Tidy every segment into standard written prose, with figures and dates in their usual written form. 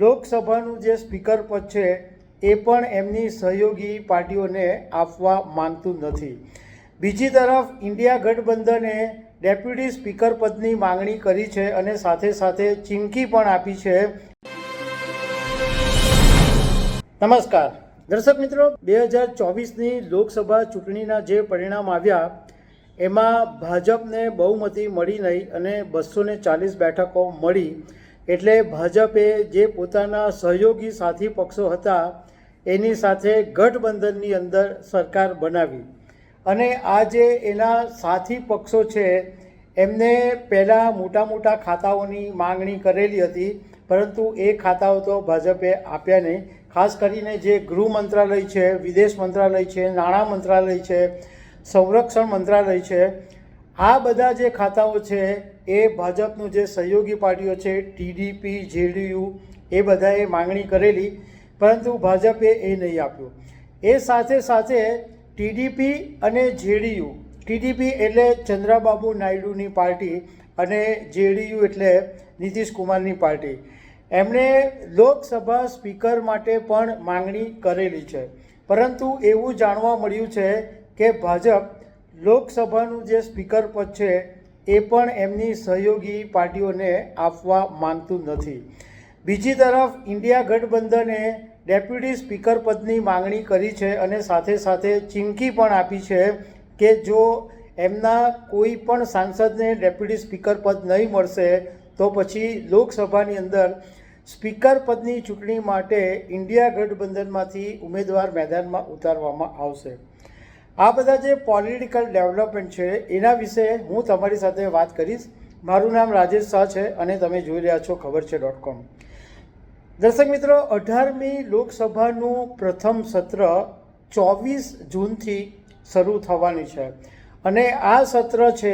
લોકસભાનું જે સ્પીકર પદ છે એ પણ એમની સહયોગી પાર્ટીઓને આપવા માંગતું નથી. બીજી તરફ ઇન્ડિયા ગઠબંધને ડેપ્યુટી સ્પીકર પદની માંગણી કરી છે અને સાથે સાથે ચીમકી પણ આપી છે. નમસ્કાર દર્શક મિત્રો, 2024ની લોકસભા ચૂંટણીના જે પરિણામ આવ્યા એમાં ભાજપને બહુમતી મળી નહીં અને 240 બેઠકો મળી. એટલે ભાજપે જે પોતાના સહયોગી સાથી પક્ષો હતા એની સાથે ગઠબંધનની અંદર સરકાર બનાવી અને આ જે એના સાથી પક્ષો છે એમને પહેલાં મોટા મોટા ખાતાઓની માંગણી કરેલી હતી, પરંતુ એ ખાતાઓ તો ભાજપે આપ્યા નહીં. ખાસ કરીને જે ગૃહ મંત્રાલય છે, વિદેશ મંત્રાલય છે, નાણાં મંત્રાલય છે, સંરક્ષણ મંત્રાલય છે, આ બધા જે ખાતાઓ છે એ ભાજપનું જે સહયોગી પાર્ટીઓ છે ટીડીપી, જેડીયુ એ બધાએ માંગણી કરેલી, પરંતુ ભાજપે એ નહીં આપ્યું. એ સાથે સાથે ટીડીપી અને જેડીયુ, ટીડીપી એટલે ચંદ્રબાબુ નાયડુની પાર્ટી અને જેડીયુ એટલે નીતિશ કુમારની પાર્ટી, એમણે લોકસભા સ્પીકર માટે પણ માંગણી કરેલી છે. પરંતુ એવું જાણવા મળ્યું છે કે ભાજપ લોકસભાનું જે સ્પીકર પદ છે એ પણ એમની સહયોગી પાર્ટીઓને આપવા માંગતું નથી. બીજી તરફ ઇન્ડિયા ગઠબંધને ડેપ્યુટી સ્પીકર પદની માંગણી કરી છે અને સાથે સાથે ચીમકી પણ આપી છે કે જો એમના કોઈ પણ સાંસદને ડેપ્યુટી સ્પીકર પદ નહીં મળશે તો પછી લોકસભાની અંદર સ્પીકર પદની ચૂંટણી માટે ઇન્ડિયા ગઠબંધનમાંથી ઉમેદવાર મેદાનમાં ઉતારવામાં આવશે. આ બધા જે પોલિટિકલ ડેવલપમેન્ટ છે એના વિશે હું તમારી સાથે વાત કરીશ. મારું નામ રાજેશ શાહ છે અને તમે જોઈ રહ્યા છો ખબર છે.com. દર્શક મિત્રો, 18મી લોકસભાનું પ્રથમ સત્ર 24 જૂનથી શરૂ થવાની છે અને આ સત્ર છે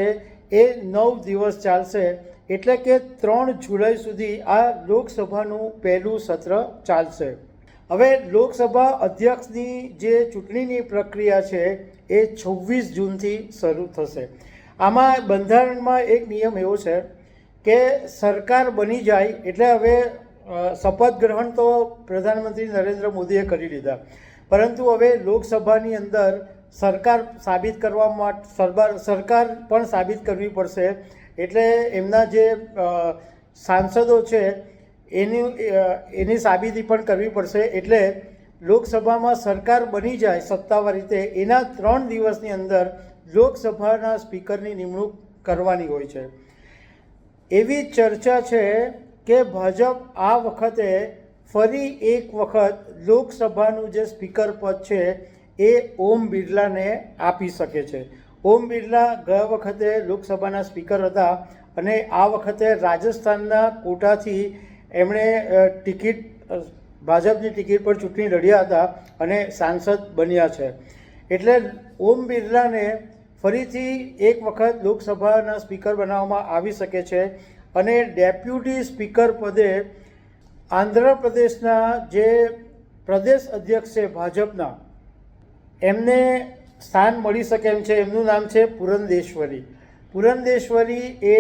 એ 9 દિવસ ચાલશે, એટલે કે 3 જુલાઈ સુધી આ લોકસભાનું પહેલું સત્ર ચાલશે. હવે લોકસભા અધ્યક્ષની જે ચૂંટણીની પ્રક્રિયા છે એ 26 જૂનથી શરૂ થશે. આમાં બંધારણમાં એક નિયમ એવો છે કે સરકાર બની જાય એટલે હવે શપથ ગ્રહણ તો પ્રધાનમંત્રી નરેન્દ્ર મોદીએ કરી લીધા, પરંતુ હવે લોકસભાની અંદર સરકાર સાબિત કરવા માટે સરકાર પણ સાબિત કરવી પડશે. એટલે એમના જે સાંસદો છે એની સાબિતી પણ કરવી પડશે. એટલે લોકસભામાં સરકાર બની જાય સત્તાવાર રીતે એના 3 દિવસની અંદર લોકસભાના સ્પીકરની નિમણૂક કરવાની હોય છે. એવી ચર્ચા છે કે ભાજપ આ વખતે ફરી એક વખત લોકસભાનું જે સ્પીકર પદ છે એ ઓમ બિરલાને આપી શકે છે. ઓમ બિરલા ગયા વખતે લોકસભાના સ્પીકર હતા અને આ વખતે રાજસ્થાનના કોટાથી એમણે ભાજપની ટિકિટ પર ચૂંટણી લડ્યા હતા અને સાંસદ બન્યા છે. એટલે ઓમ બિરલાને ફરીથી એક વખત લોકસભાના સ્પીકર બનાવવામાં આવી શકે છે અને ડેપ્યુટી સ્પીકર પદે આંધ્રપ્રદેશના જે પ્રદેશ અધ્યક્ષ છે ભાજપના, એમને સ્થાન મળી શકે એમ છે. એમનું નામ છે પુરંદેશ્વરી. પુરંદેશ્વરી એ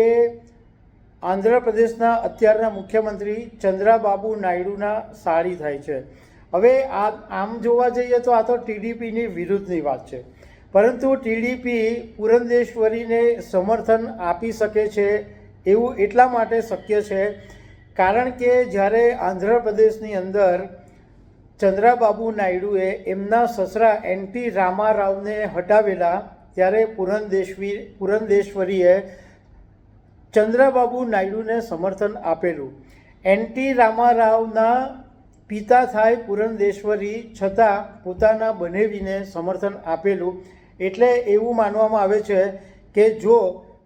આંધ્રપ્રદેશના અત્યારના મુખ્યમંત્રી ચંદ્રબાબુ નાયડુના સાળી થાય છે. હવે આમ જોવા જઈએ તો આ તો ટીડીપીની વિરુદ્ધની વાત છે, પરંતુ ટીડીપી પુરંદેશ્વરીને સમર્થન આપી શકે છે એવું એટલા માટે શક્ય છે કારણ કે જ્યારે આંધ્રપ્રદેશની અંદર ચંદ્રબાબુ નાયડુએ એમના સસરા એનટી રામારાવને હટાવેલા ત્યારે પુરંદેશ્વરીએ ચંદ્રબાબુ નાયડુને સમર્થન આપેલું. એનટી રામારાવના પિતા થાય પુરંદેશ્વરી છતાં પોતાના બનેવીને સમર્થન આપેલું. એટલે એવું માનવામાં આવે છે કે જો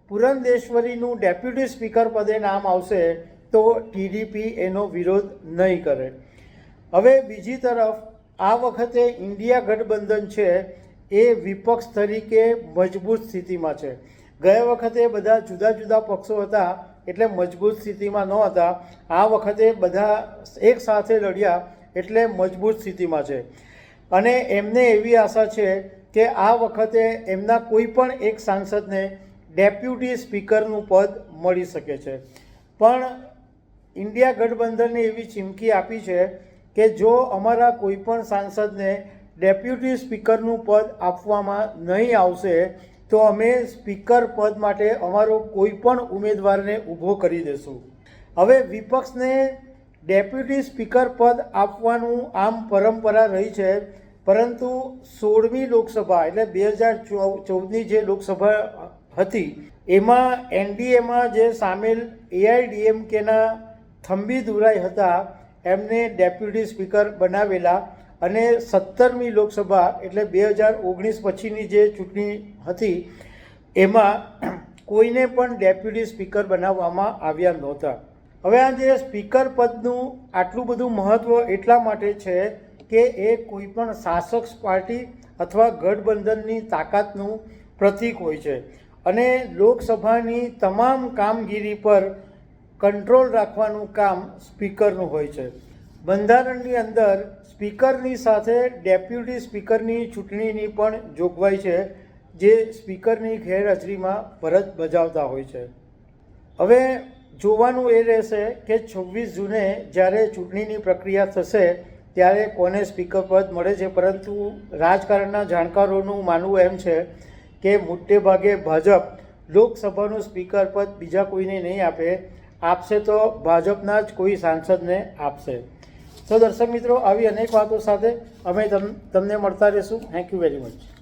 પુરંદેશ્વરીનું ડેપ્યુટી સ્પીકર પદે નામ આવશે તો ટીડીપી એનો વિરોધ નહીં કરે. હવે બીજી તરફ આ વખતે ઇન્ડિયા ગઠબંધન છે એ વિપક્ષ તરીકે મજબૂત સ્થિતિમાં છે. ગયા વખતે બધા જુદા જુદા પક્ષો હતા એટલે મજબૂત સ્થિતિમાં ન હતા. આ વખતે બધા એક સાથે લડ્યા એટલે મજબૂત સ્થિતિમાં છે અને એમને એવી આશા છે કે આ વખતે એમના કોઈ પણ એક સાંસદને ડેપ્યુટી સ્પીકરનું પદ મળી શકે છે. પણ ઇન્ડિયા ગઠબંધનને એવી ચીમકી આપી છે કે જો અમારા કોઈપણ સાંસદને ડેપ્યુટી સ્પીકરનું પદ આપવામાં નહીં આવશે તો અમે સ્પીકર પદ માટે અમારો કોઈ પણ ઉમેદવારને ઊભો કરી દેશું. હવે વિપક્ષને ડેપ્યુટી સ્પીકર પદ આપવાનું આમ પરંપરા રહી છે, પરંતુ 16મી લોકસભા એટલે 2014ની જે લોકસભા હતી એમાં એનડીએમાં જે સામેલ એઆઈડીએમકેના થંબીદુરાઈ હતા એમને ડેપ્યુટી સ્પીકર બનાવેલા, અને 17મી લોકસભા એટલે 2019 પછીની જે ચૂંટણી હતી એમાં કોઈને પણ ડેપ્યુટી સ્પીકર બનાવવામાં આવ્યા નહોતા. હવે આ જે સ્પીકર પદનું આટલું બધું મહત્ત્વ એટલા માટે છે કે એ કોઈ પણ શાસક પાર્ટી અથવા ગઠબંધનની તાકાતનું પ્રતીક હોય છે, અને લોકસભાની તમામ કામગીરી પર કંટ્રોલ રાખવાનું કામ સ્પીકરનું હોય છે. બંધારણની અંદર સ્પીકરની સાથે ડેપ્યુટી સ્પીકરની ચૂંટણીની પણ જોગવાઈ છે, જે સ્પીકરની ગેરહાજરીમાં ફરજ બજાવતા હોય છે. હવે જોવાનું એ રહેશે કે 26 જૂને જ્યારે ચૂંટણીની પ્રક્રિયા થશે ત્યારે કોને સ્પીકર પદ મળે છે, પરંતુ રાજકારણના જાણકારોનું માનવું એમ છે કે મોટે ભાગે ભાજપ લોકસભાનું સ્પીકર પદ બીજા કોઈને નહીં આપશે તો ભાજપના જ કોઈ સાંસદને આપશે. તો દર્શક મિત્રો, આવી અનેક વાતો સાથે અમે તમને મળતા રહીશું. Thank you very much.